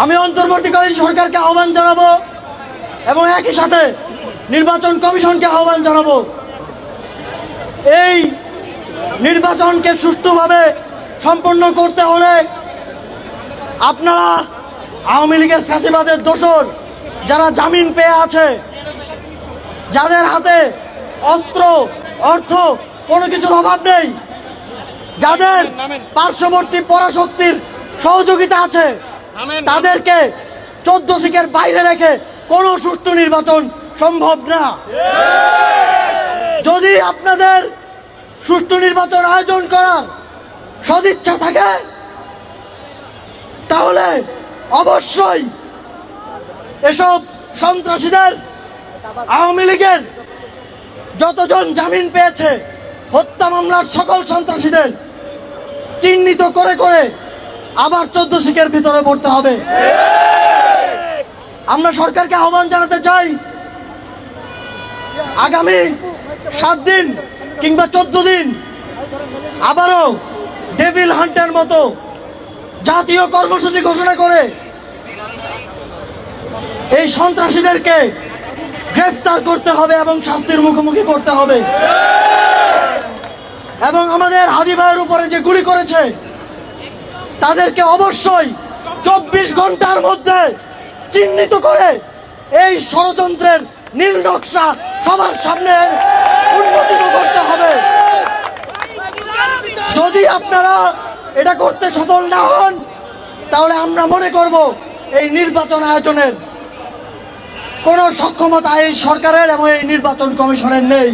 আমি অন্তর্বর্তীকালীন সরকারকে আহ্বান জানাবো এবং একই সাথে নির্বাচন কমিশনকে আহ্বান জানাবো, এই নির্বাচনকে সুষ্ঠুভাবে সম্পন্ন করতে হলে আপনারা আওয়ামী লীগের ফ্যাসিবাদের দোসর যারা জামিন পেয়ে আছে, যাদের হাতে অস্ত্র অর্থ কোনো কিছুর অভাব নেই, যাদের পার্শ্ববর্তী পরাশক্তির সহযোগিতা আছে, তাদেরকে 14 সিকের বাইরে রেখে কোনো সুষ্ঠু নির্বাচন সম্ভব না। যদি আপনাদের সুষ্ঠু নির্বাচন আয়োজন করার সদিচ্ছা থাকে তাহলে অবশ্যই এসব সন্ত্রাসীদের, আওয়ামী লীগের যতজন জামিন পেয়েছে হত্যা মামলার সকল সন্ত্রাসীদের চিহ্নিত করে করে আবার 14 সিকের ভিতরে পড়তে হবে। আমরা সরকারকে আহ্বান জানাতে চাই, আগামী 7 দিন কিংবা 14 দিন আবারও ডেভিল হান্টের মতো জাতীয় কর্মসূচি ঘোষণা করে এই সন্ত্রাসীদেরকে গ্রেফতার করতে হবে এবং শাস্তির মুখোমুখি করতে হবে। এবং আমাদের হাদি ভাইয়ের উপরে যে গুলি করেছে তাদেরকে অবশ্যই 24 ঘন্টার মধ্যে চিহ্নিত করে এই ষড়যন্ত্রের নীল নকশা সবার সামনে উন্মোচিত করতে হবে। যদি আপনারা এটা করতে সফল না হন তাহলে আমরা মনে করব এই নির্বাচন আয়োজনের কোনো সক্ষমতা এই সরকারের এবং এই নির্বাচন কমিশনের নেই।